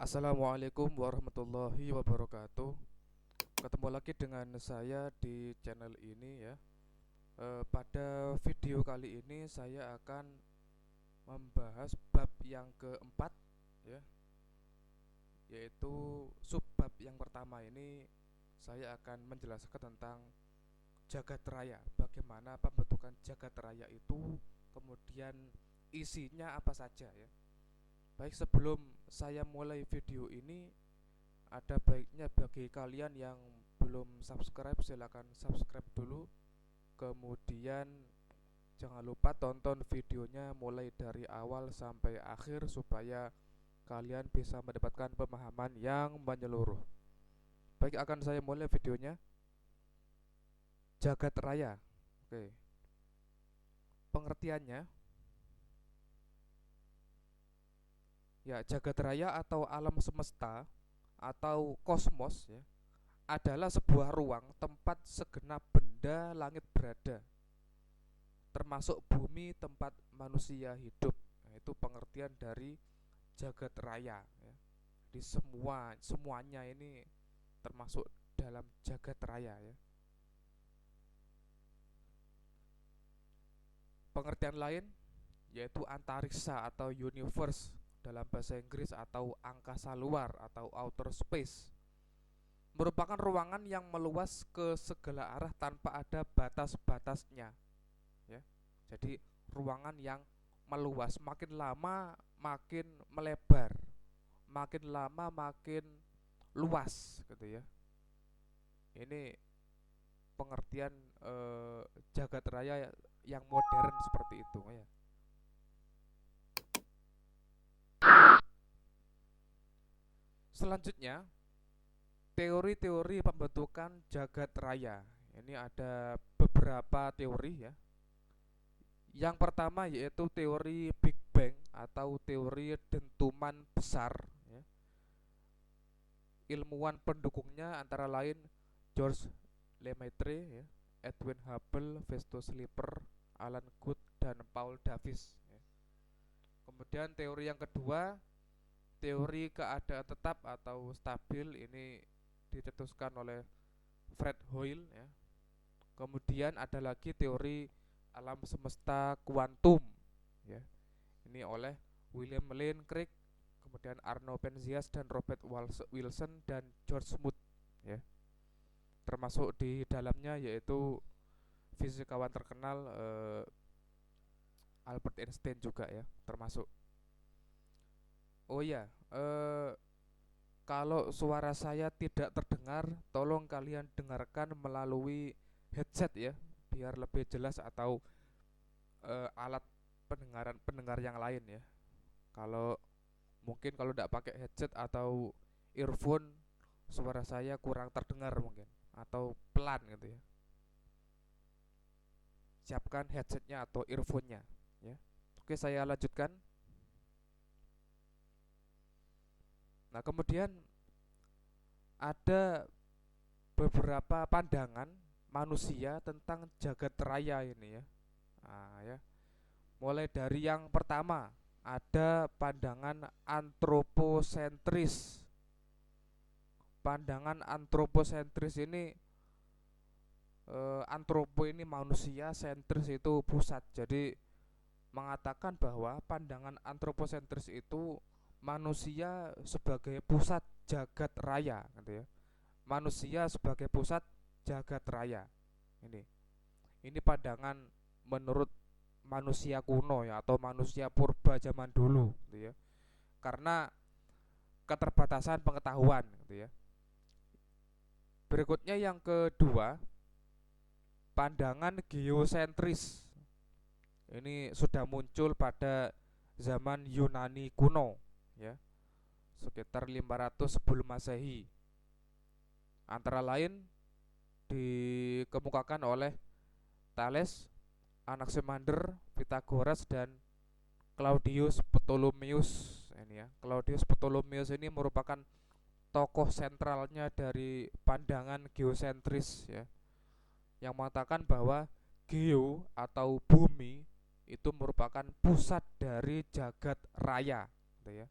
Assalamualaikum warahmatullahi wabarakatuh. Ketemu lagi dengan saya di channel ini ya. Pada video kali ini saya akan membahas bab yang keempat ya, yaitu subbab yang pertama ini saya akan menjelaskan tentang jagat raya. Bagaimana pembentukan jagat raya itu, kemudian isinya apa saja ya. Baik, sebelum saya mulai video ini, ada baiknya bagi kalian yang belum subscribe silahkan subscribe dulu. Kemudian jangan lupa tonton videonya mulai dari awal sampai akhir supaya kalian bisa mendapatkan pemahaman yang menyeluruh. Baik, akan saya mulai videonya. Jagat raya. Oke. Pengertiannya, ya, jagat raya atau alam semesta atau kosmos ya, adalah sebuah ruang tempat segenap benda langit berada, termasuk bumi tempat manusia hidup. Nah, itu pengertian dari jagat raya ya. Di semuanya ini termasuk dalam jagat raya ya. Pengertian lain yaitu antariksa atau universe dalam bahasa Inggris, atau angkasa luar atau outer space, merupakan ruangan yang meluas ke segala arah tanpa ada batas-batasnya ya. Jadi ruangan yang meluas, makin lama makin melebar, makin lama makin luas gitu ya. Ini pengertian jagat raya yang modern seperti itu ya. Selanjutnya, teori-teori pembentukan jagat raya. Ini ada beberapa teori ya. Yang pertama yaitu teori Big Bang atau teori dentuman besar ya. Ilmuwan pendukungnya antara lain George Lemaitre ya, Edwin Hubble, Festus Slipper, Alan Guth, dan Paul Davies ya. Kemudian teori yang kedua, teori keadaan tetap atau stabil, ini dicetuskan oleh Fred Hoyle ya. Kemudian ada lagi teori alam semesta kuantum ya. Ini oleh William Lane Craig, kemudian Arno Penzias dan Robert Wilson dan George Smoot ya. Termasuk di dalamnya yaitu fisikawan terkenal Albert Einstein juga ya, termasuk. Oh ya, kalau suara saya tidak terdengar, tolong kalian dengarkan melalui headset ya, biar lebih jelas, atau alat pendengar yang lain ya. Kalau mungkin kalau tidak pakai headset atau earphone, suara saya kurang terdengar mungkin, atau pelan gitu ya. Siapkan headsetnya atau earphone-nya ya. Oke, saya lanjutkan. Nah, kemudian ada beberapa pandangan manusia tentang jagat raya ini ya. Nah, ya. Mulai dari yang pertama, ada pandangan antroposentris. Pandangan antroposentris ini, antropo ini manusia, sentris itu pusat. Jadi mengatakan bahwa pandangan antroposentris itu manusia sebagai pusat jagat raya gitu ya. Manusia sebagai pusat jagat raya. Ini. Ini pandangan menurut manusia kuno ya, atau manusia purba zaman dulu gitu ya. Karena keterbatasan pengetahuan gitu ya. Berikutnya yang kedua, pandangan geosentris. Ini sudah muncul pada zaman Yunani kuno ya, sekitar 500 sebelum Masehi. Antara lain dikemukakan oleh Thales, Anaximander, Pythagoras, dan Claudius Ptolemaeus ini ya. Claudius Ptolemaeus ini merupakan tokoh sentralnya dari pandangan geosentris ya, yang mengatakan bahwa geo atau bumi itu merupakan pusat dari jagat raya gitu ya.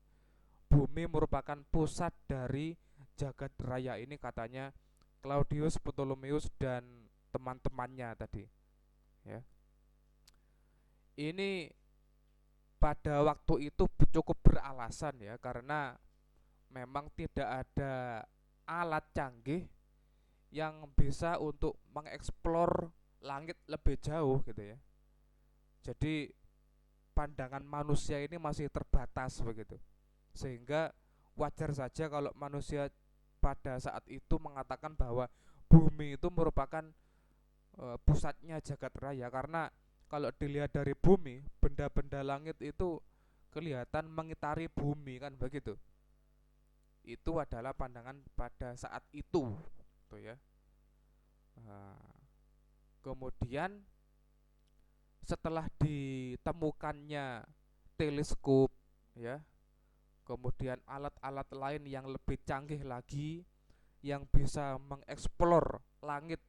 bumi merupakan pusat dari jagat raya ini, katanya Claudius Ptolemeus dan teman-temannya tadi, ya. Ini pada waktu itu cukup beralasan ya, karena memang tidak ada alat canggih yang bisa untuk mengeksplor langit lebih jauh gitu ya. Jadi pandangan manusia ini masih terbatas begitu. Sehingga wajar saja kalau manusia pada saat itu mengatakan bahwa bumi itu merupakan pusatnya jagat raya, karena kalau dilihat dari bumi, benda-benda langit itu kelihatan mengitari bumi kan begitu. Itu adalah pandangan pada saat itu, tuh ya. Nah, kemudian setelah ditemukannya teleskop, ya, kemudian alat-alat lain yang lebih canggih lagi yang bisa mengeksplor langit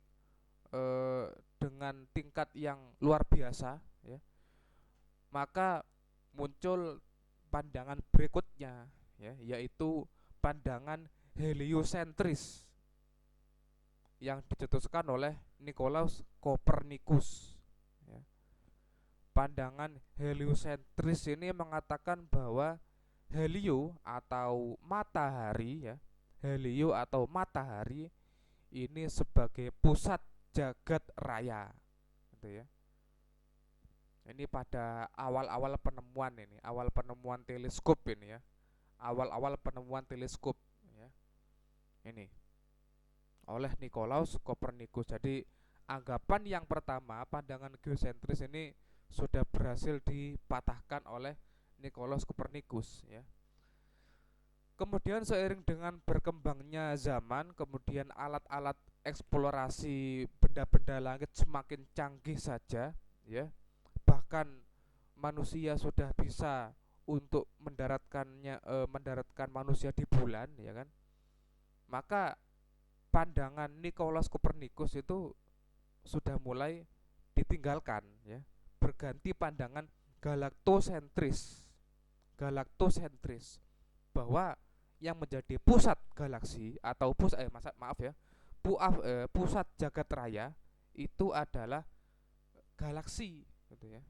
eh, dengan tingkat yang luar biasa, ya, maka muncul pandangan berikutnya, ya, yaitu pandangan heliosentris yang dicetuskan oleh Nicolaus Copernicus, ya. Pandangan heliosentris ini mengatakan bahwa helio atau matahari, ya, helio atau matahari ini sebagai pusat jagat raya, gitu ya. Ini pada awal-awal penemuan ini, awal penemuan teleskop ini ya, awal-awal penemuan teleskop, ya, ini oleh Nicolaus Copernicus. Jadi anggapan yang pertama, pandangan geosentris ini sudah berhasil dipatahkan oleh Nicolaus Copernicus, ya. Kemudian seiring dengan berkembangnya zaman, kemudian alat-alat eksplorasi benda-benda langit semakin canggih saja, ya. Bahkan manusia sudah bisa untuk mendaratkan manusia di bulan, ya kan. Maka pandangan Nicolaus Copernicus itu sudah mulai ditinggalkan, ya. Berganti pandangan galaktosentris. Galaktosentris bahwa yang menjadi pusat galaksi atau pusat jagat raya itu adalah galaksi, gitu ya.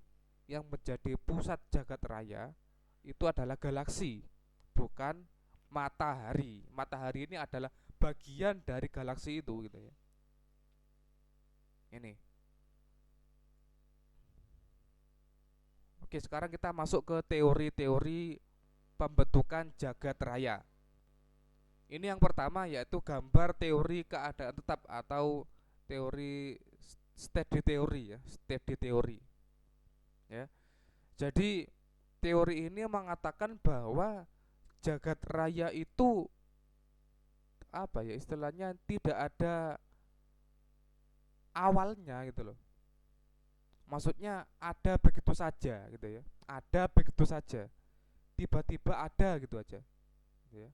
Yang menjadi pusat jagat raya itu adalah galaksi, bukan matahari. Matahari ini adalah bagian dari galaksi itu, gitu ya. Ini. Oke, sekarang kita masuk ke teori-teori pembentukan jagat raya. Ini yang pertama, yaitu gambar teori keadaan tetap atau teori steady theory, ya, steady theory, ya. Jadi teori ini mengatakan bahwa jagat raya itu apa ya istilahnya, tidak ada awalnya gitu loh. Maksudnya ada begitu saja gitu ya. Ada begitu saja. Tiba-tiba ada gitu aja. Gitu ya.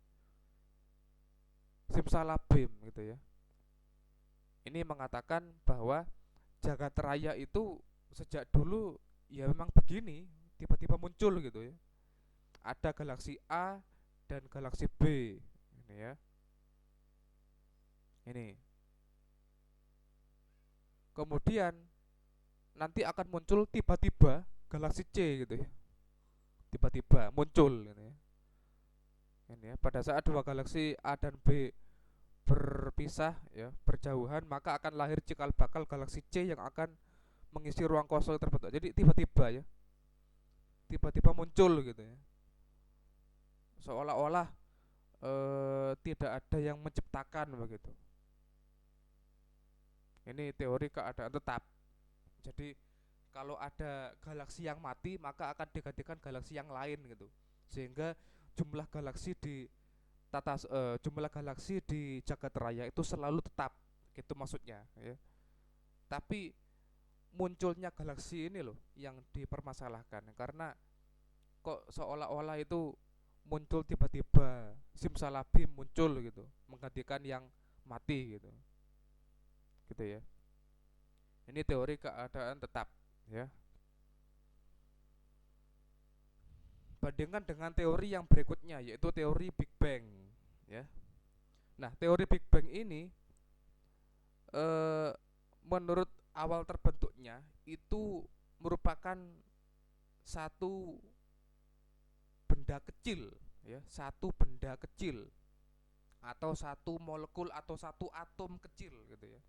Simsalabim gitu ya. Ini mengatakan bahwa jagat raya itu sejak dulu ya memang begini, tiba-tiba muncul gitu ya. Ada galaksi A dan galaksi B, ini ya. Ini. Kemudian nanti akan muncul tiba-tiba galaksi C gitu ya. Tiba-tiba muncul gitu ya. Ini ya, pada saat dua galaksi A dan B berpisah ya, berjauhan, maka akan lahir cikal bakal galaksi C yang akan mengisi ruang kosong yang terbentuk. Jadi tiba-tiba ya, tiba-tiba muncul gitu ya. Seolah-olah tidak ada yang menciptakan begitu. Ini teori keadaan tetap. Jadi kalau ada galaksi yang mati, maka akan digantikan galaksi yang lain gitu. Sehingga jumlah galaksi jumlah galaksi di jagat raya itu selalu tetap, gitu maksudnya ya. Tapi munculnya galaksi ini loh yang dipermasalahkan, karena kok seolah-olah itu muncul tiba-tiba, simsalabim muncul gitu, menggantikan yang mati gitu. Gitu ya. Ini teori keadaan tetap, ya. Bandingkan dengan teori yang berikutnya, yaitu teori Big Bang, ya. Nah, teori Big Bang ini menurut awal terbentuknya itu merupakan satu benda kecil, ya, satu benda kecil atau satu molekul atau satu atom kecil gitu ya,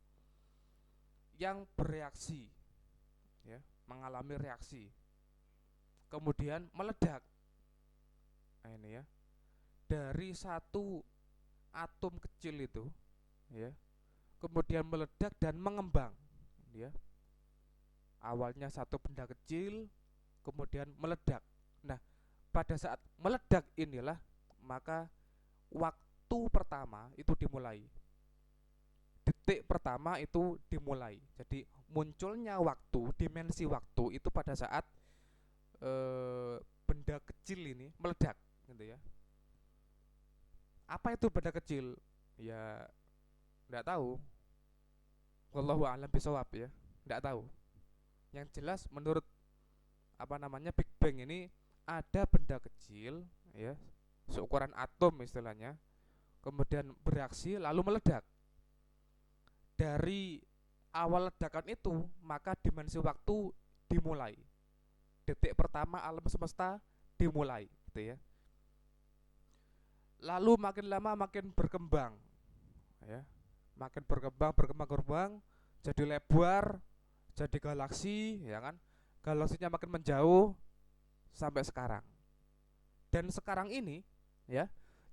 yang bereaksi, ya, mengalami reaksi, kemudian meledak. Nah, ini ya, dari satu atom kecil itu, ya, kemudian meledak dan mengembang, ya. Awalnya satu benda kecil, kemudian meledak. Nah, pada saat meledak inilah maka waktu pertama itu dimulai. Detik pertama itu dimulai. Jadi munculnya waktu, dimensi waktu itu pada saat benda kecil ini meledak, gitu ya. Apa itu benda kecil? Ya, nggak tahu. Wallahu a'lam bishawab, ya, nggak tahu. Yang jelas menurut Big Bang ini ada benda kecil, ya, seukuran atom istilahnya, kemudian bereaksi lalu meledak. Dari awal ledakan itu maka dimensi waktu dimulai. Detik pertama alam semesta dimulai, gitu ya. Lalu makin lama makin berkembang, ya, makin berkembang, jadi lebar, jadi galaksi, ya kan. Galaksinya makin menjauh sampai sekarang. Dan sekarang ini, ya,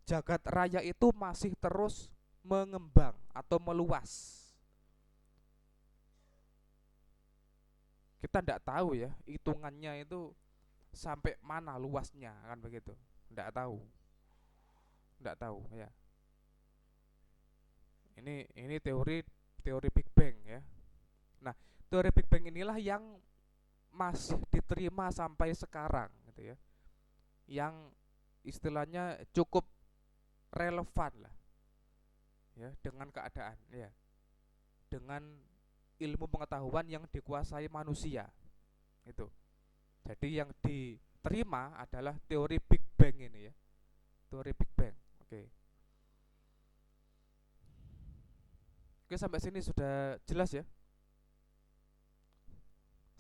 jagat raya itu masih terus mengembang atau meluas. Kita tidak tahu, ya, hitungannya itu sampai mana luasnya, kan begitu. Tidak tahu, ya. Ini teori Big Bang, ya. Nah, teori Big Bang inilah yang masih diterima sampai sekarang, gitu ya. Yang istilahnya cukup relevan lah, ya, dengan keadaan, ya, dengan ilmu pengetahuan yang dikuasai manusia itu. Jadi yang diterima adalah teori Big Bang ini, ya, teori Big Bang. Oke, sampai sini sudah jelas, ya.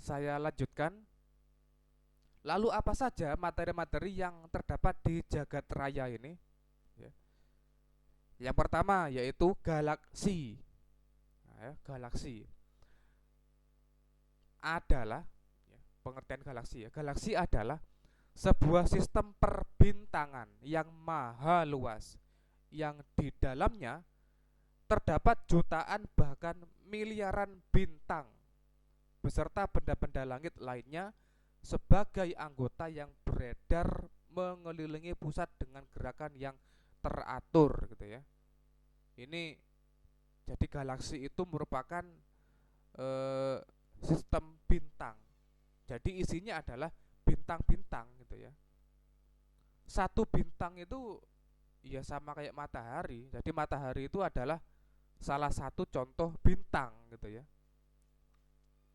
Saya lanjutkan. Lalu apa saja materi-materi yang terdapat di jagat raya ini? Ya. Yang pertama yaitu galaksi. Nah, ya, galaksi adalah, ya, pengertian galaksi, ya, galaksi adalah sebuah sistem perbintangan yang maha luas, yang di dalamnya terdapat jutaan bahkan miliaran bintang beserta benda-benda langit lainnya sebagai anggota yang beredar mengelilingi pusat dengan gerakan yang teratur, gitu ya. Ini jadi galaksi itu merupakan sistem bintang. Jadi isinya adalah bintang-bintang, gitu ya. Satu bintang itu ya sama kayak matahari. Jadi matahari itu adalah salah satu contoh bintang, gitu ya.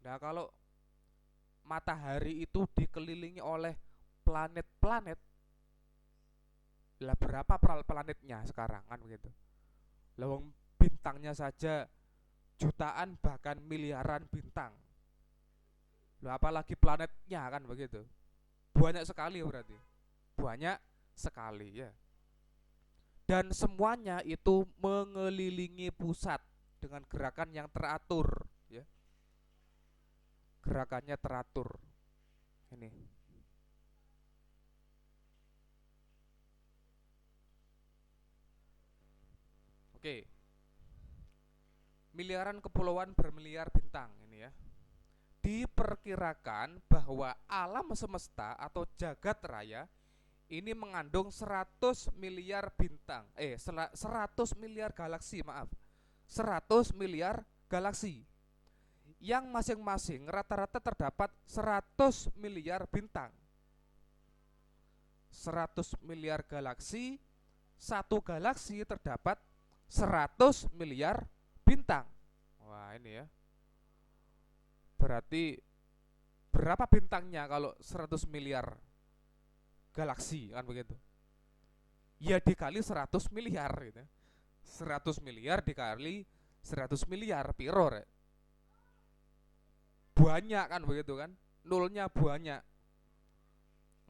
Nah, kalau matahari itu dikelilingi oleh planet-planet, lah berapa planetnya sekarang, kan begitu. Lawang bintangnya saja jutaan bahkan miliaran bintang. Loh, apalagi planetnya, kan begitu. Banyak sekali berarti. Banyak sekali, ya. Dan semuanya itu mengelilingi pusat dengan gerakan yang teratur, ya. Gerakannya teratur. Ini. Oke. Miliaran kepulauan bermiliar bintang ini, ya. Diperkirakan bahwa alam semesta atau jagat raya ini mengandung 100 miliar bintang. 100 miliar galaksi, maaf. 100 miliar galaksi. Yang masing-masing rata-rata terdapat 100 miliar bintang. 100 miliar galaksi, satu galaksi terdapat 100 miliar bintang. Wah, ini, ya. Berarti berapa bintangnya kalau 100 miliar? galaksi kan begitu. Ya dikali 100 miliar gitu. 100 miliar dikali 100 miliar piro rek? Banyak kan begitu kan? Nolnya banyak.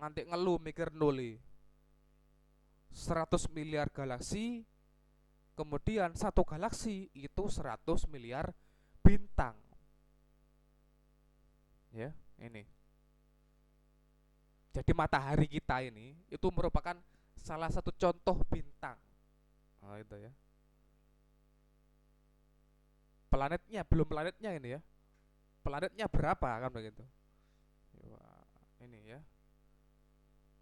Nganti ngeluh mikir nuli. 100 miliar galaksi, kemudian satu galaksi itu 100 miliar bintang. Ya, ini. Jadi matahari kita ini itu merupakan salah satu contoh bintang. Oh, itu ya. Planetnya belum planetnya ini ya. Planetnya berapa kan begitu. Wah, ini ya.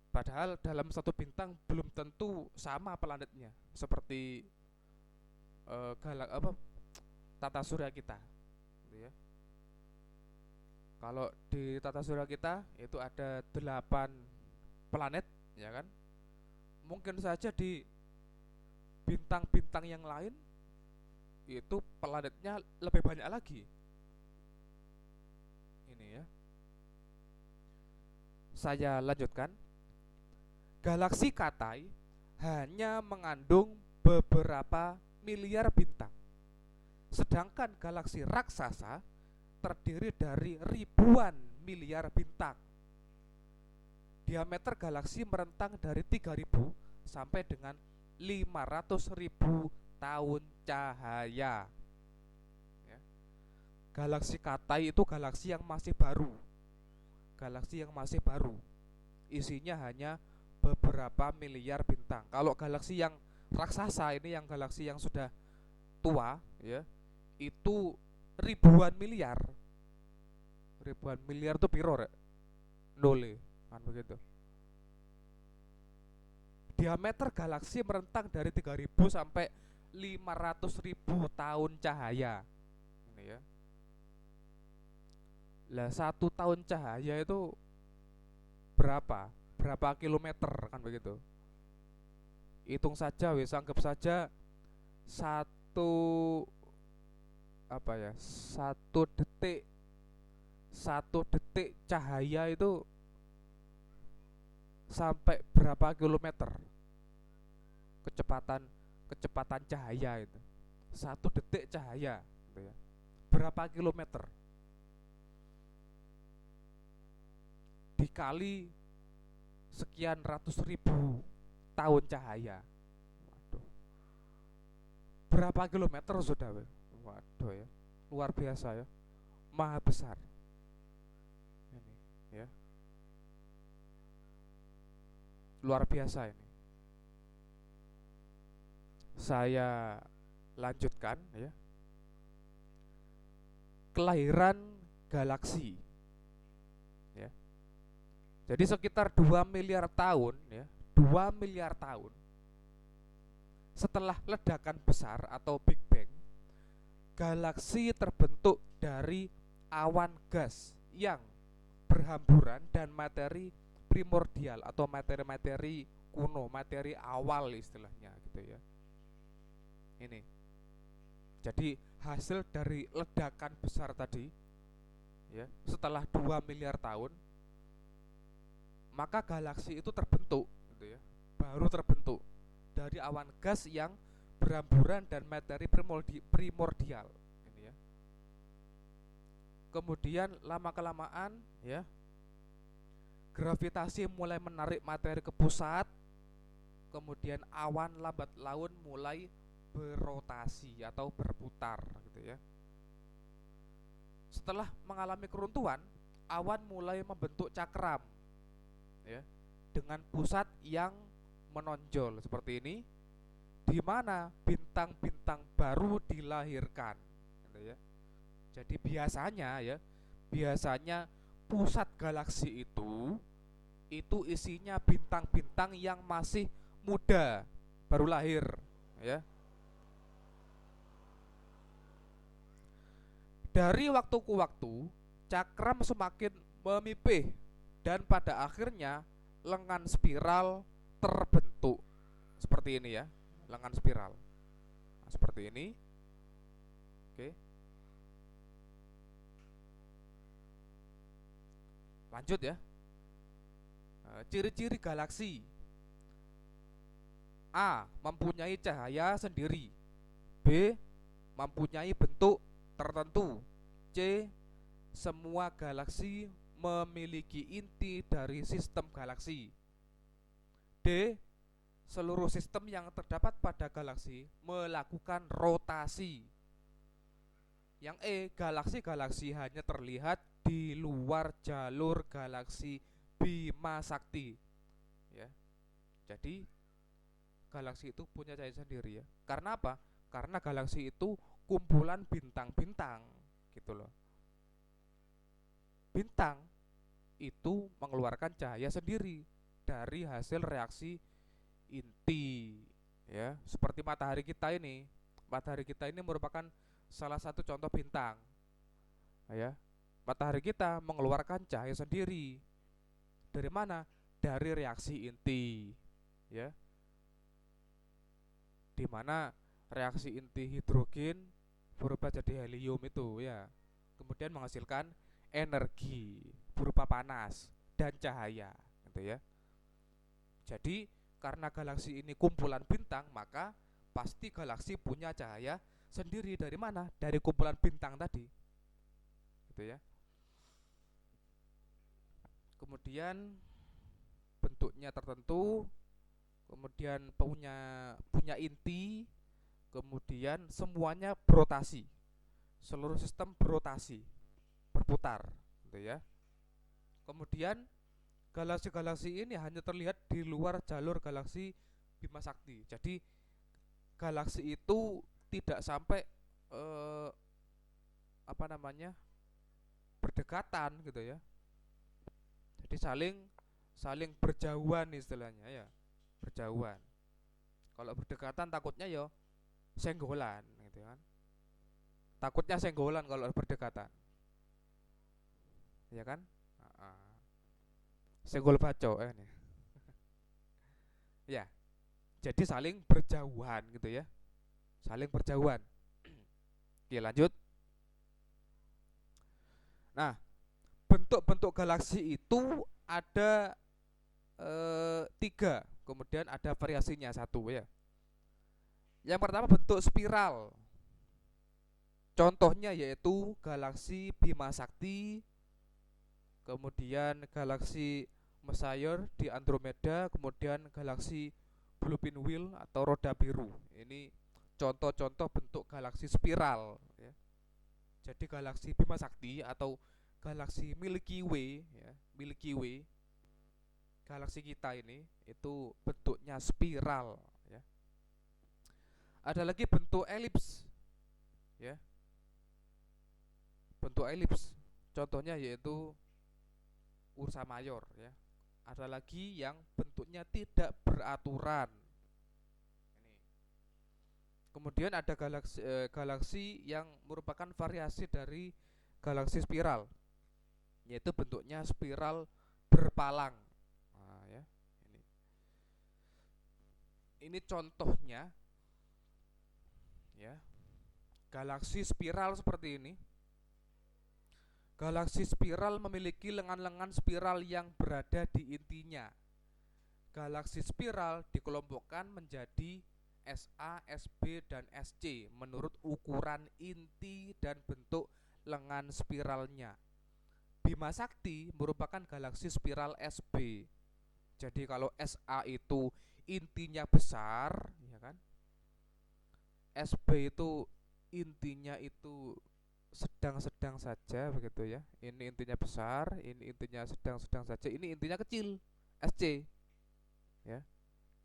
Padahal dalam satu bintang belum tentu sama planetnya seperti galak apa tata surya kita, gitu ya. Kalau di tata surya kita itu ada 8 planet, ya kan? Mungkin saja di bintang-bintang yang lain itu planetnya lebih banyak lagi. Ini ya. Saya lanjutkan. Galaksi Katai hanya mengandung beberapa miliar bintang. Sedangkan galaksi raksasa terdiri dari ribuan miliar bintang. Diameter galaksi merentang dari 3.000 sampai dengan 500.000 tahun cahaya. Ya. Galaksi Katai itu galaksi yang masih baru. Galaksi yang masih baru. Isinya hanya beberapa miliar bintang. Kalau galaksi yang raksasa ini, yang galaksi yang sudah tua, ya, itu ribuan miliar. Ribuan miliar itu piro rek? Nol kan begitu. Diameter galaksi merentang dari 3.000 sampai 500.000 tahun cahaya. Ini ya. Lah 1 tahun cahaya itu berapa? Berapa kilometer kan begitu. Hitung saja wis, anggap saja satu apa ya, 1 detik, 1 detik cahaya itu sampai berapa kilometer kecepatan kecepatan cahaya itu. 1 detik cahaya gitu ya. Berapa kilometer dikali sekian ratus ribu tahun cahaya. Waduh. Berapa kilometer sudah? Waduh ya. Luar biasa ya. Maha besar. Ini ya. Luar biasa ini. Saya lanjutkan ya. Kelahiran galaksi. Ya. Jadi sekitar 2 miliar tahun ya, 2 miliar tahun setelah ledakan besar atau Big Bang, galaksi terbentuk dari awan gas yang berhamburan dan materi primordial atau materi-materi kuno, materi awal istilahnya gitu ya. Ini. Jadi hasil dari ledakan besar tadi ya, setelah 2 miliar tahun maka galaksi itu terbentuk gitu ya. Baru terbentuk dari awan gas yang berhamburan dan materi primordial ini ya. Kemudian lama kelamaan ya, gravitasi mulai menarik materi ke pusat. Kemudian awan lambat laun mulai berotasi atau berputar gitu ya. Setelah mengalami keruntuhan, awan mulai membentuk cakram ya, dengan pusat yang menonjol seperti ini, di mana bintang-bintang baru dilahirkan gitu ya. Jadi biasanya pusat galaksi itu isinya bintang-bintang yang masih muda, baru lahir ya. Dari waktu ke waktu cakram semakin memipih dan pada akhirnya lengan spiral terbentuk seperti ini ya, lengan spiral. Nah, seperti ini. Oke. Lanjut ya. Ciri-ciri galaksi: A. Mempunyai cahaya sendiri. B. Mempunyai bentuk tertentu. C. Semua galaksi memiliki inti dari sistem galaksi. D. Seluruh sistem yang terdapat pada galaksi melakukan rotasi. Yang E. Galaksi-galaksi hanya terlihat di luar jalur galaksi Bima Sakti. Ya. Jadi galaksi itu punya cahaya sendiri ya. Karena apa? Karena galaksi itu kumpulan bintang-bintang gitu loh. Bintang itu mengeluarkan cahaya sendiri dari hasil reaksi inti ya. Seperti matahari kita ini. Matahari kita ini merupakan salah satu contoh bintang. Ya. Matahari kita mengeluarkan cahaya sendiri. Dari mana? Dari reaksi inti. Ya. Di mana reaksi inti hidrogen berubah jadi helium itu ya. Kemudian menghasilkan energi berupa panas dan cahaya gitu ya. Jadi karena galaksi ini kumpulan bintang, maka pasti galaksi punya cahaya sendiri. Dari mana? Dari kumpulan bintang tadi gitu ya. Kemudian bentuknya tertentu, kemudian punya inti, kemudian semuanya berotasi. Seluruh sistem berotasi, berputar gitu ya. Kemudian galaksi-galaksi ini hanya terlihat di luar jalur galaksi Bima Sakti. Jadi galaksi itu tidak sampai berdekatan gitu ya. Jadi saling berjauhan istilahnya ya, berjauhan. Kalau berdekatan takutnya ya senggolan gitu kan. Takutnya senggolan kalau berdekatan. Ya kan? Senggol baco nih. Ya. Jadi saling berjauhan gitu ya. Saling berjauhan. Oke, lanjut. Nah, bentuk-bentuk galaksi itu ada 3, kemudian ada variasinya 1 ya. Yang pertama bentuk spiral. Contohnya yaitu galaksi Bima Sakti, kemudian galaksi Messier di Andromeda, kemudian galaksi Blue Pinwheel atau roda biru. Ini contoh-contoh bentuk galaksi spiral ya. Jadi galaksi Bima Sakti atau galaksi Milky Way ya, Milky Way, galaksi kita ini itu bentuknya spiral ya. Ada lagi bentuk elips ya. Bentuk elips contohnya yaitu Ursa Major ya. Ada lagi yang bentuknya tidak beraturan. Ini. Kemudian ada galaksi yang merupakan variasi dari galaksi spiral, yaitu bentuknya spiral berpalang. Nah, ya. Ini contohnya ya. Galaksi spiral seperti ini. Galaksi spiral memiliki lengan-lengan spiral yang berada di intinya. Galaksi spiral dikelompokkan menjadi SA, SB, dan SC menurut ukuran inti dan bentuk lengan spiralnya. Bima Sakti merupakan galaksi spiral SB. Jadi kalau SA itu intinya besar, ya kan? SB itu intinya itu sedang-sedang saja begitu ya. Ini intinya besar, ini intinya sedang-sedang saja, ini intinya kecil, SC ya.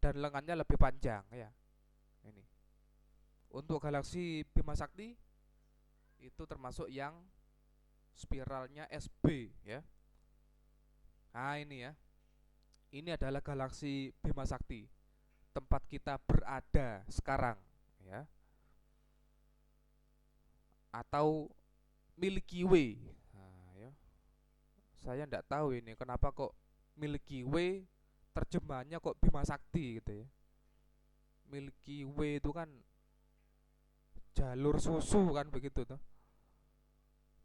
Dan lengannya lebih panjang ya. Ini. Untuk galaksi Bima Sakti itu termasuk yang spiralnya SB ya. Nah, ini ya. Ini adalah galaksi Bima Sakti, tempat kita berada sekarang ya. Atau Milky Way. Nah, ya. Saya tidak tahu ini kenapa kok Milky Way terjemahannya kok Bima Sakti gitu ya. Milky Way itu kan jalur susu kan begitu tuh.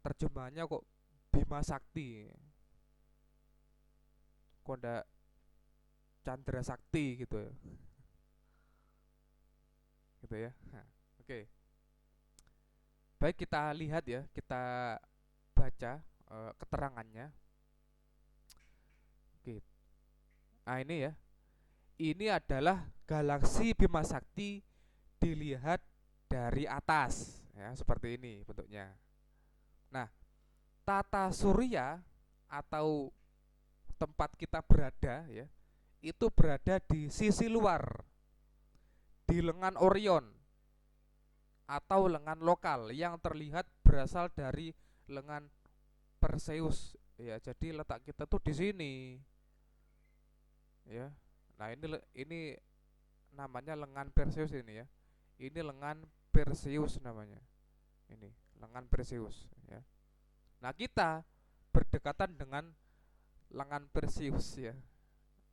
Terjemahannya kok Bima Sakti. Kok Chandra Sakti gitu ya. Gitu ya. Nah, oke. Baik, kita lihat ya, kita baca keterangannya. Oke. Nah, ini ya. Ini adalah galaksi Bima Sakti dilihat dari atas ya, seperti ini bentuknya. Nah, tata surya atau tempat kita berada ya, itu berada di sisi luar, di lengan Orion atau lengan lokal yang terlihat berasal dari lengan Perseus ya. Jadi letak kita tuh di sini ya. Nah, ini namanya lengan Perseus ini ya. Ini lengan Perseus namanya. Ini lengan Perseus ya. Nah, kita berdekatan dengan lengan Perseus ya.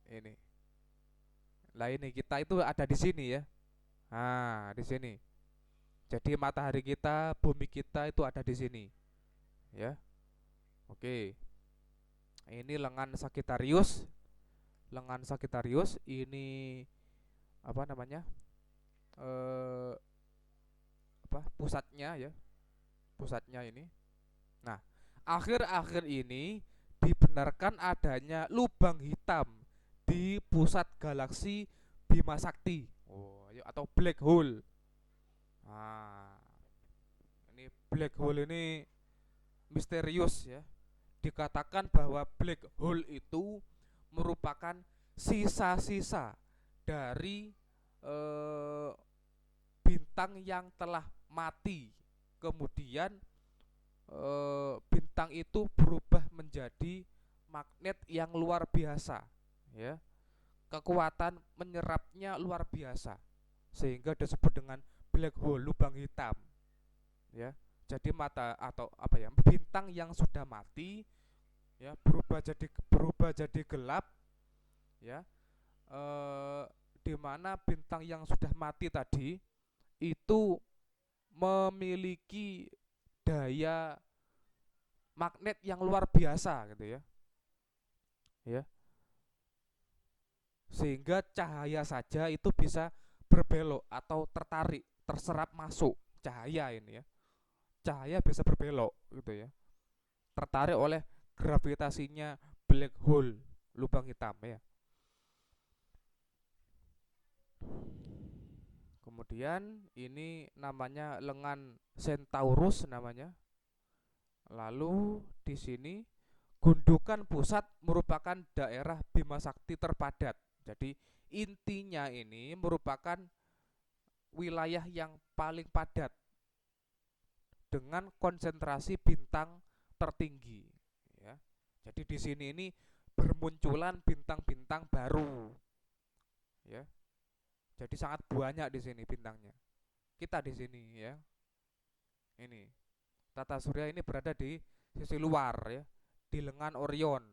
Ini. Lah, ini kita itu ada di sini ya. Nah, di sini. Jadi matahari kita, bumi kita itu ada di sini. Ya. Oke. Ini lengan Sagittarius. Lengan Sagittarius ini apa namanya? Eh apa? Pusatnya ya. Pusatnya ini. Nah, akhir-akhir ini dibenarkan adanya lubang hitam di pusat galaksi Bima Sakti. Oh, atau black hole. Nah, ini black hole ini misterius ya. Dikatakan bahwa black hole itu merupakan sisa-sisa dari eh, bintang yang telah mati. Kemudian bintang itu berubah menjadi magnet yang luar biasa ya. Kekuatan menyerapnya luar biasa sehingga disebut dengan black hole, lubang hitam ya. Jadi mata atau apa ya, bintang yang sudah mati ya berubah jadi gelap ya. Di mana bintang yang sudah mati tadi itu memiliki daya magnet yang luar biasa gitu ya. Ya. Sehingga cahaya saja itu bisa berbelok atau tertarik, terserap masuk cahaya ini ya. Cahaya bisa berbelok gitu ya. Tertarik oleh gravitasinya black hole, lubang hitam ya. Kemudian ini namanya lengan Centaurus namanya. Lalu di sini gundukan pusat merupakan daerah Bima Sakti terpadat. Jadi intinya ini merupakan wilayah yang paling padat dengan konsentrasi bintang tertinggi ya. Jadi di sini ini bermunculan bintang-bintang baru ya. Jadi sangat banyak di sini bintangnya. Kita di sini ya. Ini tata surya ini berada di sisi luar ya, di lengan Orion.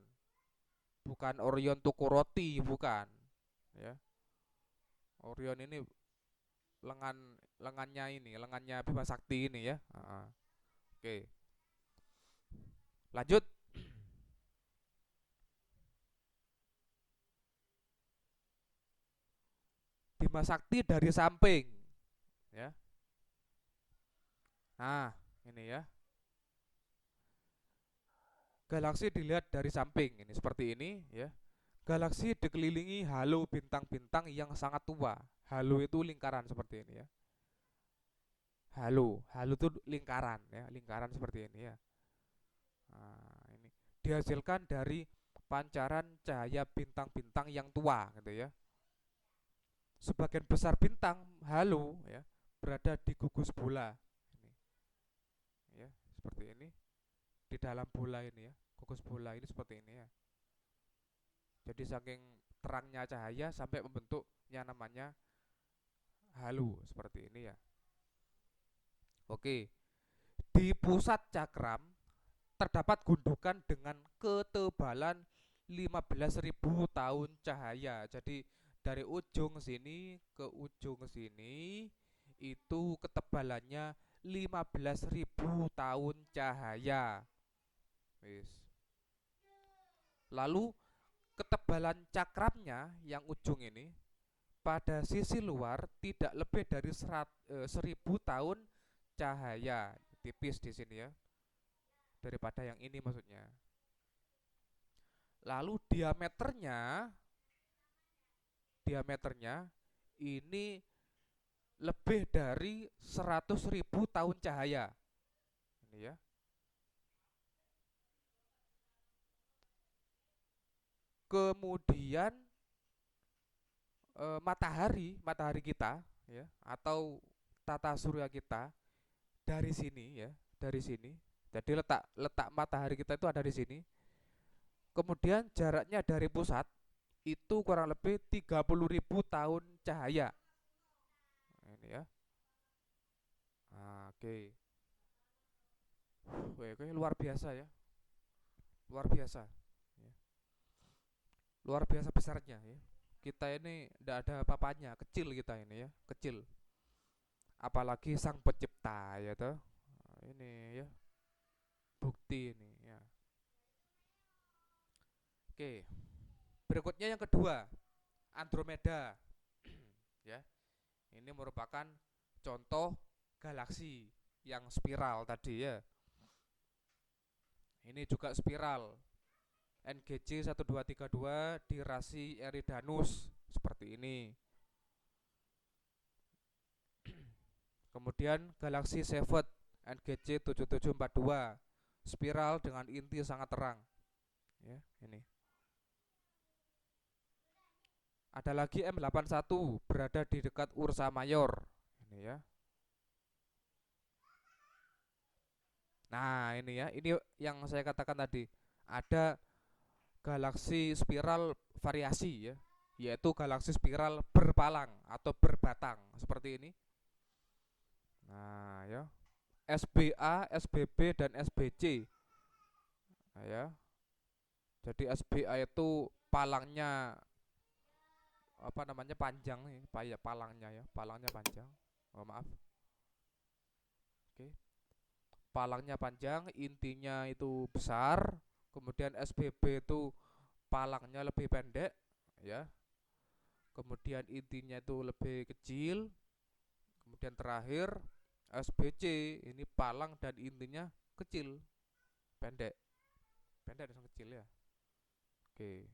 Bukan Orion tuku roti, bukan ya. Orion ini lengannya Bima Sakti ini ya. Oke. Lanjut. Bima Sakti dari samping ya. Nah, ini ya. Galaksi dilihat dari samping ini seperti ini ya. Galaksi dikelilingi halo bintang-bintang yang sangat tua. Halo itu lingkaran seperti ini ya. Halo itu lingkaran ya, lingkaran seperti ini ya. Nah, ini dihasilkan dari pancaran cahaya bintang-bintang yang tua gitu ya. Sebagian besar bintang halo ya berada di gugus bola ini ya, seperti ini di dalam bola ini ya, gugus bola ini seperti ini ya. Jadi saking terangnya cahaya sampai membentuknya namanya halo seperti ini ya. Oke, di pusat cakram terdapat gundukan dengan ketebalan 15.000 tahun cahaya. Jadi dari ujung sini ke ujung sini itu ketebalannya 15.000 tahun cahaya. Lalu ketebalan cakramnya yang ujung ini pada sisi luar tidak lebih dari 1000 tahun cahaya. Tipis di sini ya, daripada yang ini maksudnya. Lalu diameternya ini lebih dari 100.000 tahun cahaya. Ini ya. Kemudian matahari kita ya, atau tata surya kita dari sini ya, dari sini. Jadi letak letak matahari kita itu ada di sini. Kemudian jaraknya dari pusat itu kurang lebih 30.000 tahun cahaya. Ini ya. Oke. Oke, luar biasa ya. Luar biasa. Ya. Luar biasa besarnya ya. Kita ini tidak ada apa-apanya, kecil kita ini ya, kecil. Apalagi sang pencipta ya toh. Ini ya, bukti ini ya. Oke, berikutnya yang kedua, Andromeda. Ya, ini merupakan contoh galaksi yang spiral tadi ya. Ini juga spiral. NGC 1232 di rasi Eridanus seperti ini. Kemudian galaksi Cepheid NGC 7742 spiral dengan inti sangat terang. Ya, ini. Ada lagi M81 berada di dekat Ursa Mayor. Ini ya. Nah, ini ya. Ini yang saya katakan tadi. Ada galaksi spiral variasi ya, yaitu galaksi spiral berpalang atau berbatang seperti ini. Nah, ya. SBA, SBB dan SBC. Nah, ya. Jadi SBA itu palangnya apa namanya panjang nih, palangnya ya, palangnya panjang. Oh, maaf. Oke. Palangnya panjang, intinya itu besar. Kemudian SBB itu palangnya lebih pendek ya. Kemudian intinya itu lebih kecil. Kemudian terakhir SBC ini palang dan intinya kecil, pendek. Pendek dan kecil ya. Oke.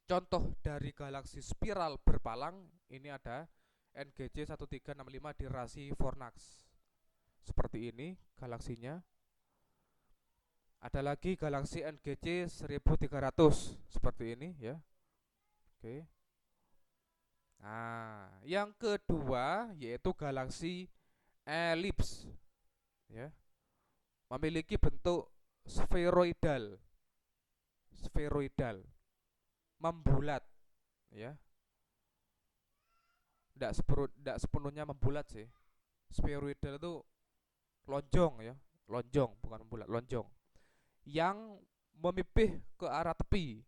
Contoh dari galaksi spiral berpalang ini ada NGC 1365 di rasi Fornax. Seperti ini galaksinya. Ada lagi galaksi NGC 1300 seperti ini ya. Oke. Nah, yang kedua yaitu galaksi elips ya. Memiliki bentuk spheroidal. Spheroidal, membulat ya. Tidak sepenuhnya membulat sih. Spheroidal itu lonjong ya, lonjong bukan membulat, lonjong. Yang memipih ke arah tepi.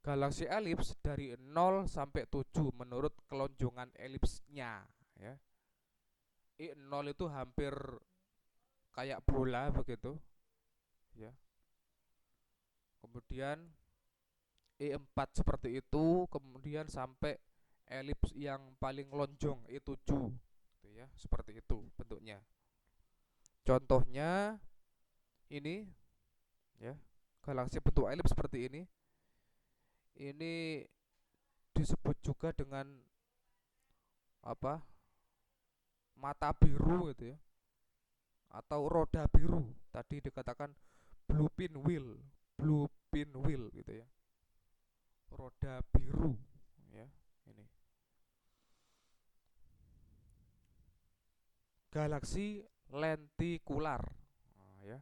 Galaksi elips dari 0 sampai 7 menurut kelonjongan elipsnya ya. 0 itu hampir kayak bola begitu ya. Kemudian E4 seperti itu, kemudian sampai elips yang paling lonjong E7 gitu ya, seperti itu bentuknya. Contohnya ini ya, galaksi bentuk elips seperti ini. Ini disebut juga dengan apa? Mata biru gitu ya, atau roda biru. Tadi dikatakan blue pinwheel gitu ya. Roda biru ya, ini. Galaksi lentikular. Nah, ya.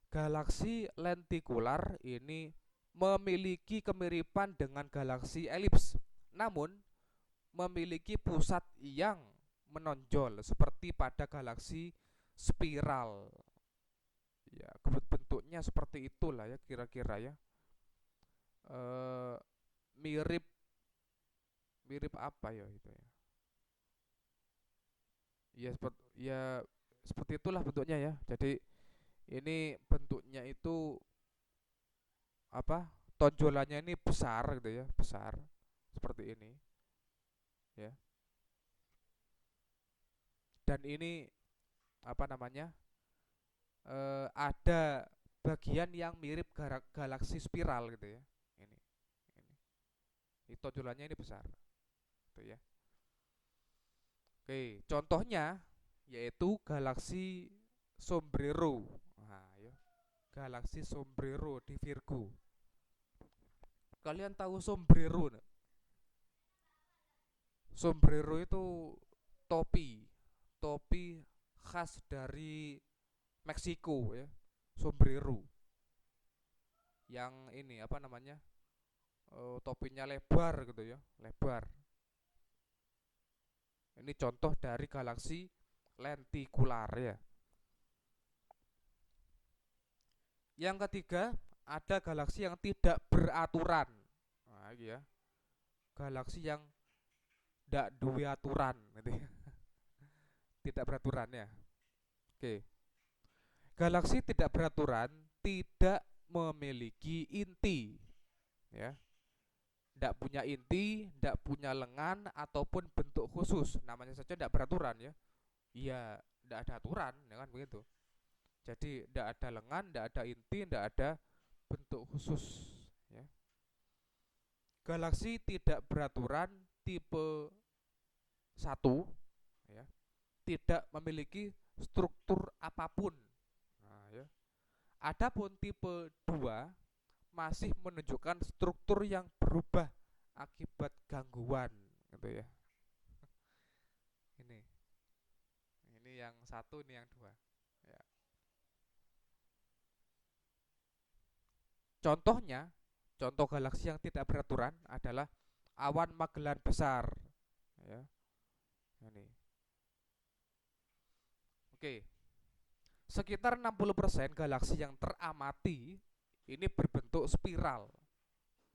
Galaksi lentikular ini memiliki kemiripan dengan galaksi elips, namun memiliki pusat yang menonjol seperti pada galaksi spiral. Ya, bentuknya seperti itulah ya kira-kira ya. Eh, mirip mirip apa ya itu ya? Ya seperti itulah bentuknya ya. Jadi ini bentuknya itu apa tonjolannya ini besar gitu ya, besar seperti ini ya. Dan ini apa namanya? Ada bagian yang mirip galaksi spiral gitu ya. Ini, ini. Tonjolannya ini besar, gitu ya. Oke, contohnya yaitu galaksi Sombrero. Nah, ya. Galaksi Sombrero di Virgo. Kalian tahu sombrero nggak? Sombrero itu topi, topi khas dari Meksiko ya. Sombrero yang ini apa namanya? Topinya lebar gitu ya, lebar. Ini contoh dari galaksi lentikular ya. Yang ketiga, ada galaksi yang tidak beraturan. Nah, ya. Galaksi yang tidak dua aturan gitu ya. Tidak beraturan ya. Oke. Galaksi tidak beraturan tidak memiliki inti ya. Tidak punya inti, tidak punya lengan ataupun bentuk khusus. Namanya saja tidak beraturan ya. Iya, tidak ada aturan ya kan begitu. Jadi tidak ada lengan, tidak ada inti, tidak ada bentuk khusus ya. Galaksi tidak beraturan tipe satu ya, tidak memiliki struktur apapun. Nah, ya. Adapun tipe 2 masih menunjukkan struktur yang berubah akibat gangguan gitu ya. Ini. Ini yang satu, ini yang dua. Ya. Contohnya, contoh galaksi yang tidak beraturan adalah awan Magellan besar. Ya. Ini. Oke. Sekitar 60% galaksi yang teramati ini berbentuk spiral.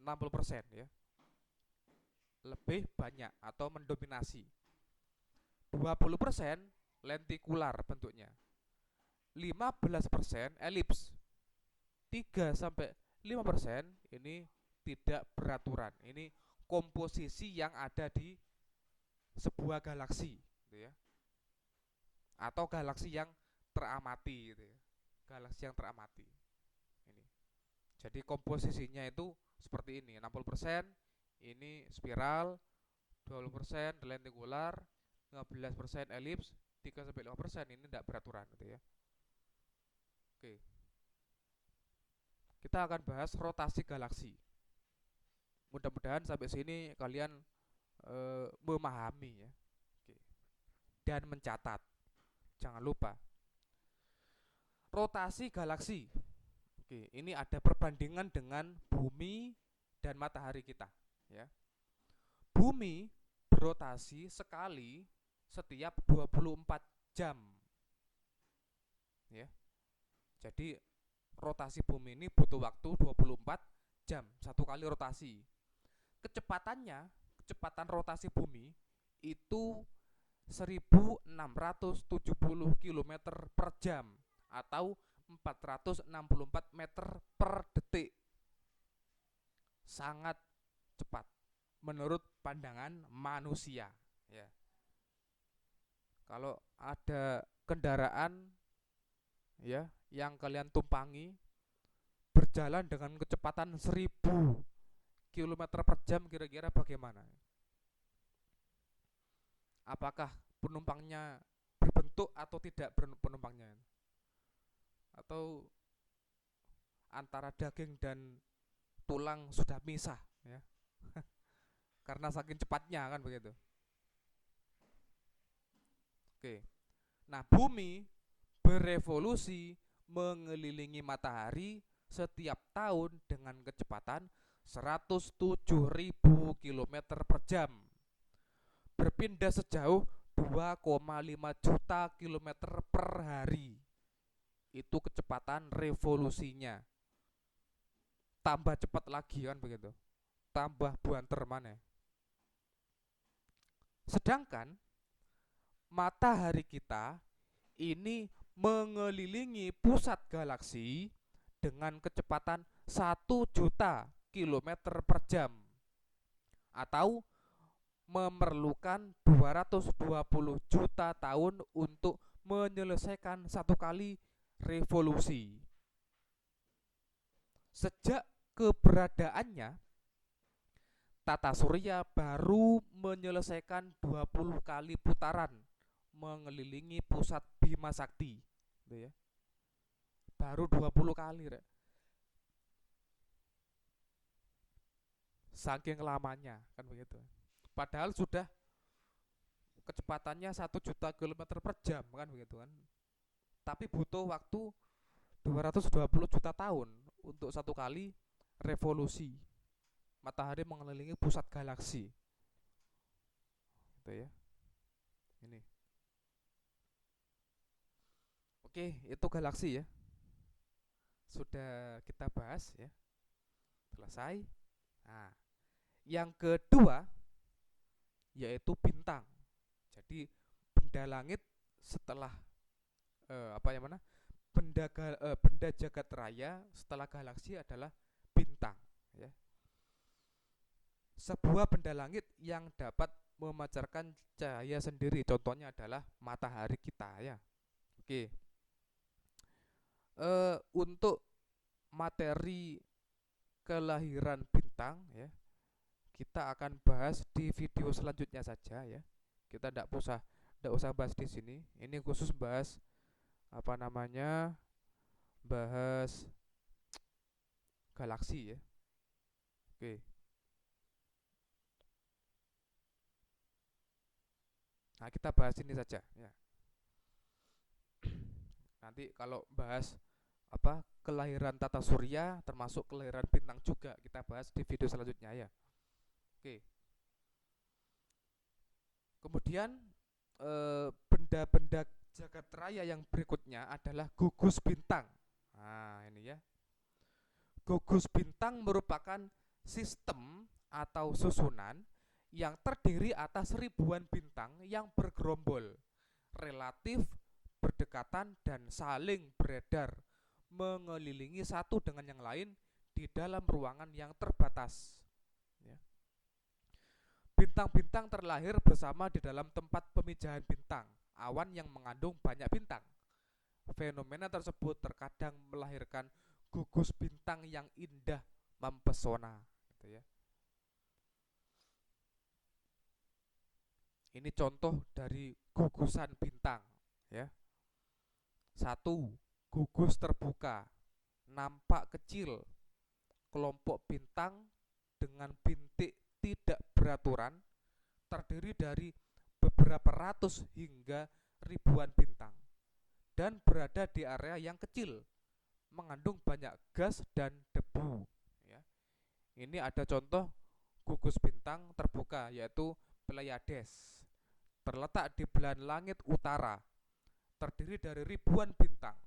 60% ya. Lebih banyak atau mendominasi. 20% lentikular bentuknya. 15% elips. 3 sampai 5% ini tidak beraturan. Ini komposisi yang ada di sebuah galaksi gitu ya. Atau galaksi yang teramati gitu ya. Galaksi yang teramati. Ini. Jadi komposisinya itu seperti ini, 60% ini spiral, 20% lentikular, 15% elips, 3 sampai 5% ini tidak beraturan gitu ya. Oke. Kita akan bahas rotasi galaksi. Mudah-mudahan sampai sini kalian memahami ya. Oke. Dan mencatat. Jangan lupa rotasi galaksi. Oke, ini ada perbandingan dengan bumi dan matahari kita ya. Bumi berotasi sekali setiap 24 jam ya. Jadi rotasi bumi ini butuh waktu 24 jam satu kali rotasi. Kecepatannya, kecepatan rotasi bumi itu 1670 km per jam atau 464 meter per detik. Sangat cepat menurut pandangan manusia ya. Kalau ada kendaraan ya yang kalian tumpangi berjalan dengan kecepatan 1000 km per jam, kira-kira bagaimana? Apakah penumpangnya berbentuk atau tidak penumpangnya? Atau antara daging dan tulang sudah misah ya. Karena saking cepatnya kan begitu. Oke. Nah, bumi berevolusi mengelilingi matahari setiap tahun dengan kecepatan 107.000 km per jam. Berpindah sejauh 2,5 juta kilometer per hari. Itu kecepatan revolusinya. Tambah cepat lagi kan begitu. Tambah buanter mana. Sedangkan matahari kita ini mengelilingi pusat galaksi dengan kecepatan 1 juta kilometer per jam, atau memerlukan 220 juta tahun untuk menyelesaikan satu kali revolusi. Sejak keberadaannya, tata surya baru menyelesaikan 20 kali putaran mengelilingi pusat Bima Sakti, gitu ya. Baru 20 kali, Rek. Saking lamanya, kan begitu. Padahal sudah kecepatannya 1 juta kilometer per jam, kan begitu kan. Tapi butuh waktu 220 juta tahun untuk satu kali revolusi matahari mengelilingi pusat galaksi. Gitu ya. Ini. Oke, itu galaksi ya. Sudah kita bahas ya. Selesai. Nah, yang kedua yaitu bintang. Jadi benda langit setelah apa yang mana? Benda jagat raya setelah galaksi adalah bintang ya. Sebuah benda langit yang dapat memancarkan cahaya sendiri, contohnya adalah matahari kita ya. Oke. Untuk materi kelahiran bintang ya, kita akan bahas di video selanjutnya saja ya. Kita tidak usah bahas di sini. Ini khusus bahas apa namanya? Bahas galaksi ya. Oke. Nah, kita bahas ini saja ya. Nanti kalau bahas apa kelahiran tata surya termasuk kelahiran bintang juga kita bahas di video selanjutnya ya. Oke. Kemudian benda-benda jagat raya yang berikutnya adalah gugus bintang. Nah, ini ya. Gugus bintang merupakan sistem atau susunan yang terdiri atas ribuan bintang yang bergerombol, relatif berdekatan dan saling beredar mengelilingi satu dengan yang lain di dalam ruangan yang terbatas. Ya. Bintang-bintang terlahir bersama di dalam tempat pemijahan bintang, awan yang mengandung banyak bintang. Fenomena tersebut terkadang melahirkan gugus bintang yang indah mempesona. Gitu ya. Ini contoh dari gugusan bintang. Ya. 1. Gugus terbuka, nampak kecil, kelompok bintang dengan bintik tidak beraturan, terdiri dari beberapa ratus hingga ribuan bintang, dan berada di area yang kecil, mengandung banyak gas dan debu. Ya. Ini ada contoh gugus bintang terbuka, yaitu Pleiades, terletak di belahan langit utara, terdiri dari ribuan bintang.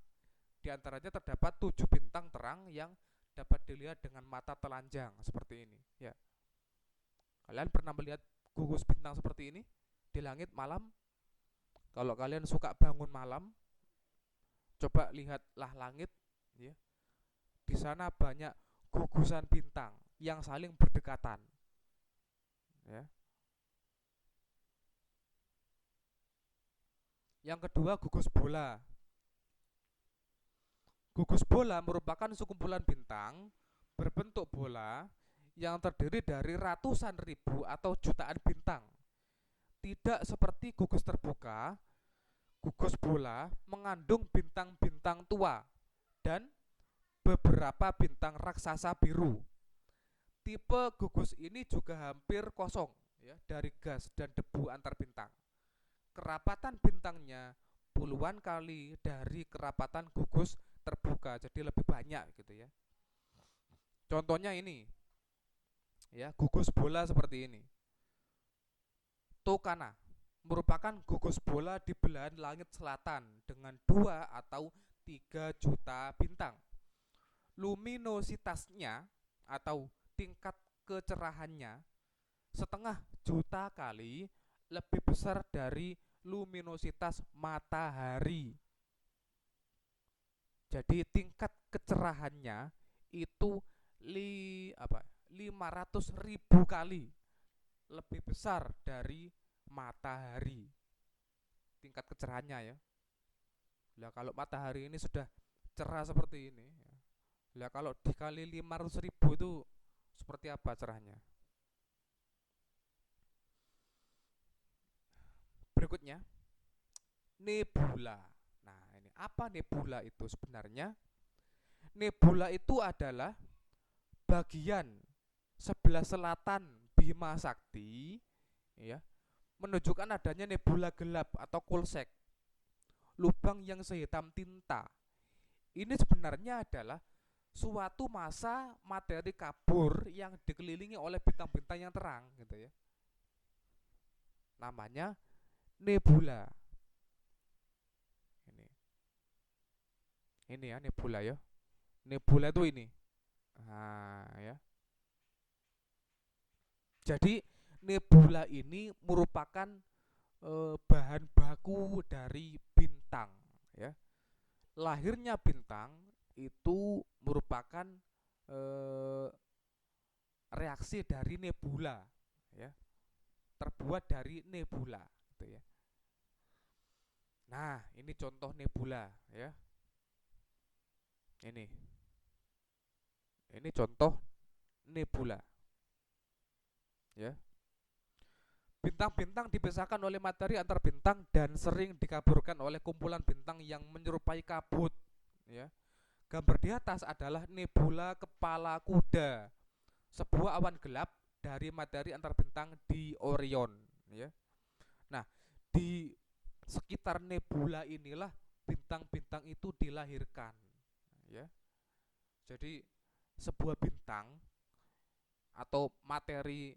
Di antaranya terdapat 7 bintang terang yang dapat dilihat dengan mata telanjang seperti ini ya. Kalian pernah melihat gugus bintang seperti ini di langit malam? Kalau kalian suka bangun malam, coba lihatlah langit ya. Di sana banyak gugusan bintang yang saling berdekatan ya. Yang kedua, gugus bola. Gugus bola merupakan sekumpulan bintang berbentuk bola yang terdiri dari ratusan ribu atau jutaan bintang. Tidak seperti gugus terbuka, gugus bola mengandung bintang-bintang tua dan beberapa bintang raksasa biru. Tipe gugus ini juga hampir kosong ya, dari gas dan debu antar bintang. Kerapatan bintangnya puluhan kali dari kerapatan gugus terbuka, jadi lebih banyak gitu ya. Contohnya ini ya, gugus bola seperti ini. Tucana merupakan gugus bola di belahan langit selatan dengan 2 atau 3 juta bintang. Luminositasnya atau tingkat kecerahannya setengah juta kali lebih besar dari luminositas matahari. Jadi tingkat kecerahannya itu 500.000 kali lebih besar dari matahari tingkat kecerahannya ya. Lah kalau matahari ini sudah cerah seperti ini ya. Lah kalau dikali 500.000 itu seperti apa cerahnya? Berikutnya, nebula. Nah, ini apa nebula itu sebenarnya? Nebula itu adalah bagian sebelah selatan Bima Sakti ya, menunjukkan adanya nebula gelap atau kulsek, lubang yang sehitam tinta. Ini sebenarnya adalah suatu masa materi kabur yang dikelilingi oleh bintang-bintang yang terang gitu ya. Namanya nebula. Ini. Ini ya nebula ya. Nebula itu ini. Nah, ya. Jadi nebula ini merupakan bahan baku dari bintang ya. Lahirnya bintang itu merupakan eh, reaksi dari nebula ya, terbuat dari nebula gitu ya. Nah, ini contoh nebula ya. Ini. Ini contoh nebula ya. Bintang-bintang dipisahkan oleh materi antar bintang dan sering dikaburkan oleh kumpulan bintang yang menyerupai kabut ya. Gambar di atas adalah nebula kepala kuda, sebuah awan gelap dari materi antar bintang di Orion ya. Nah, di sekitar nebula inilah bintang-bintang itu dilahirkan ya. Jadi sebuah bintang atau materi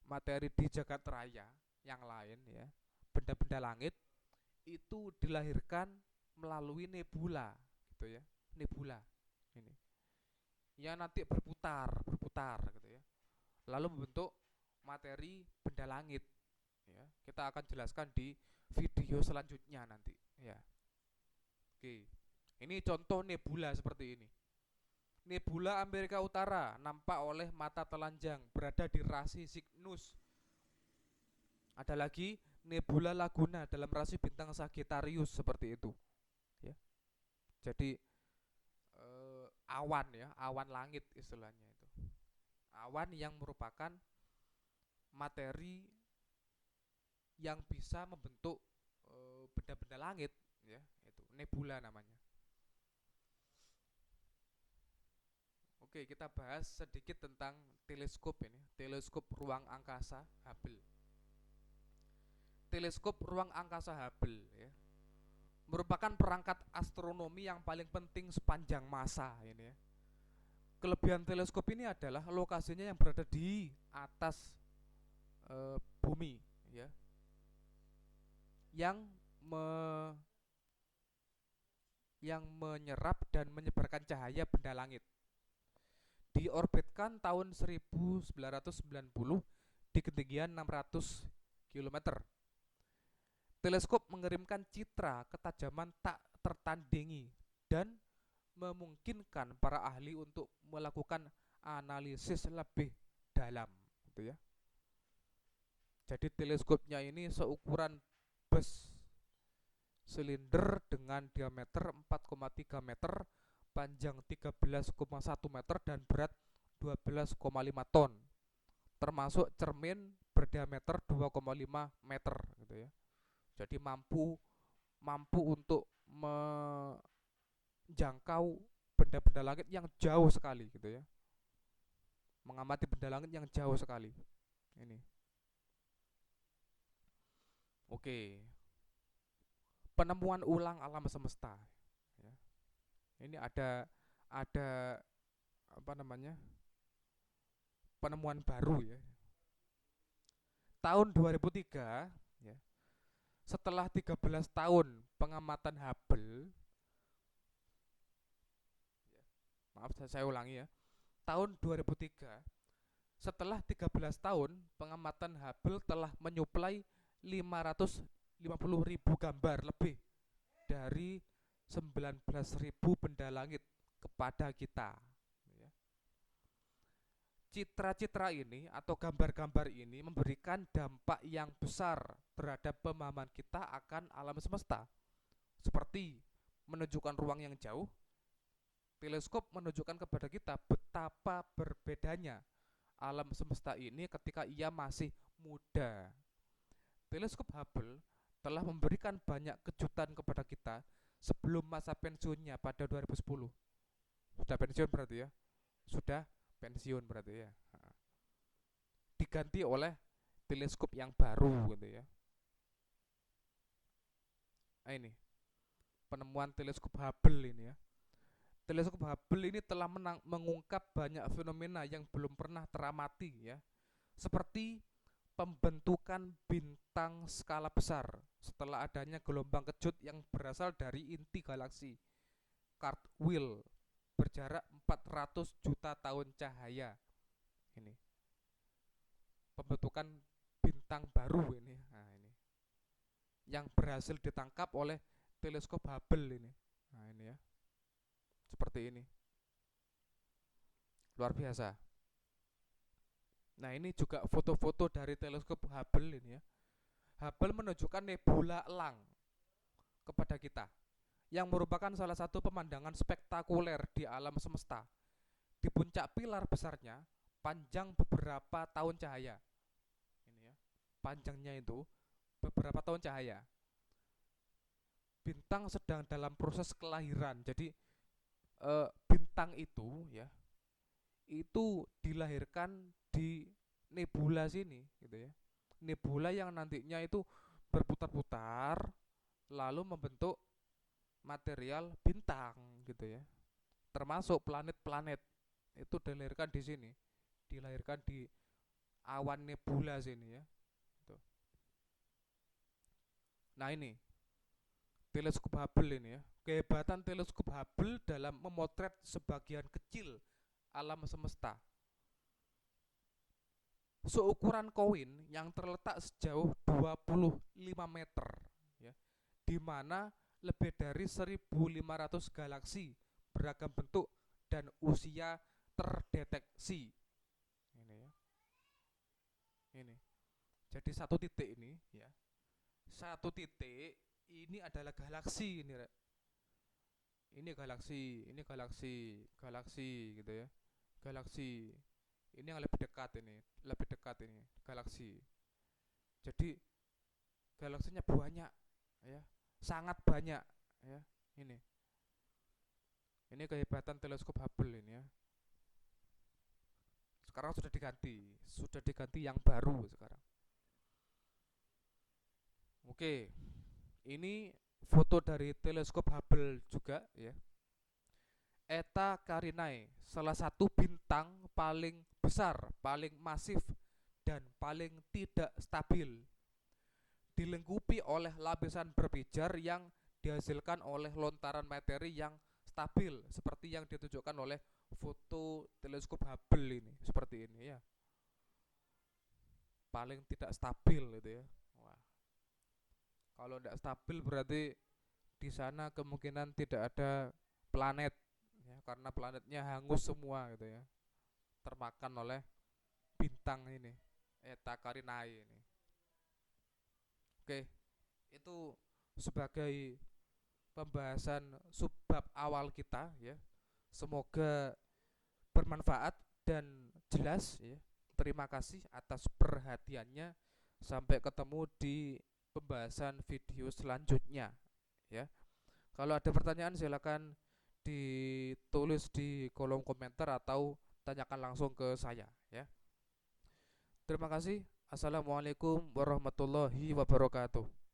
materi di jagat raya yang lain ya, benda-benda langit itu dilahirkan melalui nebula gitu ya. Nebula ini yang nanti berputar gitu ya, lalu membentuk materi benda langit ya. Kita akan jelaskan di video selanjutnya nanti ya. Oke, ini contoh nebula seperti ini. Nebula Amerika Utara nampak oleh mata telanjang, berada di rasi Cygnus. Ada lagi nebula Laguna dalam rasi bintang Sagittarius seperti itu ya. Jadi awan ya, awan langit istilahnya itu. Awan yang merupakan materi yang bisa membentuk benda-benda langit ya, itu nebula namanya. Oke, kita bahas sedikit tentang teleskop ini, teleskop ruang angkasa Hubble. Teleskop ruang angkasa Hubble ya, merupakan perangkat astronomi yang paling penting sepanjang masa ini ya. Kelebihan teleskop ini adalah lokasinya yang berada di atas bumi ya, yang me, yang menyerap dan menyebarkan cahaya benda langit. Diorbitkan tahun 1990 di ketinggian 600 km. Teleskop mengirimkan citra ketajaman tak tertandingi dan memungkinkan para ahli untuk melakukan analisis lebih dalam gitu ya. Jadi teleskopnya ini seukuran bus silinder dengan diameter 4,3 meter, panjang 13,1 meter dan berat 12,5 ton. Termasuk cermin berdiameter 2,5 meter gitu ya. Jadi mampu untuk menjangkau benda-benda langit yang jauh sekali gitu ya. Mengamati benda langit yang jauh sekali. Ini. Oke. Penemuan ulang alam semesta. Ya. Ini ada apa namanya? Penemuan baru ya. Tahun 2003 ya. Setelah 13 tahun pengamatan Hubble, maaf saya ulangi ya. Tahun 2003, setelah 13 tahun pengamatan Hubble telah menyuplai 550.000 gambar lebih dari 19.000 benda langit kepada kita citra-citra ini atau gambar-gambar ini memberikan dampak yang besar terhadap pemahaman kita akan alam semesta. Seperti menunjukkan ruang yang jauh, teleskop menunjukkan kepada kita betapa berbedanya alam semesta ini ketika ia masih muda. Teleskop Hubble telah memberikan banyak kejutan kepada kita sebelum masa pensiunnya pada 2010. Sudah pensiun berarti ya? Sudah pensiun berarti ya. Diganti oleh teleskop yang baru gitu ya. Nah, ini penemuan teleskop Hubble ini ya. Teleskop Hubble ini telah mengungkap banyak fenomena yang belum pernah teramati ya. Seperti pembentukan bintang skala besar setelah adanya gelombang kejut yang berasal dari inti galaksi Cartwheel berjarak 400 juta tahun cahaya. Ini pembentukan bintang baru ini. Nah, ini yang berhasil ditangkap oleh teleskop Hubble ini. Nah, ini ya. Seperti ini. Luar biasa. Nah, ini juga foto-foto dari teleskop Hubble ini ya. Hubble menunjukkan nebula elang kepada kita, yang merupakan salah satu pemandangan spektakuler di alam semesta. Di puncak pilar besarnya, panjang beberapa tahun cahaya. Ini ya, panjangnya itu beberapa tahun cahaya. Bintang sedang dalam proses kelahiran. Jadi bintang itu ya, itu dilahirkan di nebula sini gitu ya. Nebula yang nantinya itu berputar-putar lalu membentuk material bintang gitu ya. Termasuk planet-planet itu dilahirkan di sini. Dilahirkan di awan nebula sini ya. Tuh. Nah, ini teleskop Hubble ini ya. Kehebatan teleskop Hubble dalam memotret sebagian kecil alam semesta. Seukuran koin yang terletak sejauh 25 meter ya, di mana lebih dari 1.500 galaksi beragam bentuk dan usia terdeteksi. Ini ya. Ini. Jadi satu titik ini ya. Satu titik ini adalah galaksi ini, Rek. Ini galaksi gitu ya. Galaksi. Ini yang lebih dekat ini galaksi. Jadi galaksinya banyak ya, sangat banyak ya. Ini kehebatan teleskop Hubble ini ya. Sekarang sudah diganti yang baru sekarang. Oke, ini foto dari teleskop Hubble juga ya. Eta Carinae, salah satu bintang paling besar, paling masif, dan paling tidak stabil. Dilengkapi oleh lapisan berpijar yang dihasilkan oleh lontaran materi yang stabil, seperti yang ditunjukkan oleh foto teleskop Hubble ini, seperti ini ya. Paling tidak stabil gitu ya. Wah. Kalau tidak stabil berarti di sana kemungkinan tidak ada planet ya, karena planetnya hangus semua gitu ya, termakan oleh bintang ini, Eta Carinae ini. Oke, itu sebagai pembahasan subbab awal kita ya. Semoga bermanfaat dan jelas ya. Terima kasih atas perhatiannya. Sampai ketemu di pembahasan video selanjutnya ya. Kalau ada pertanyaan silakan ditulis di kolom komentar atau tanyakan langsung ke saya ya. Terima kasih. Assalamualaikum warahmatullahi wabarakatuh.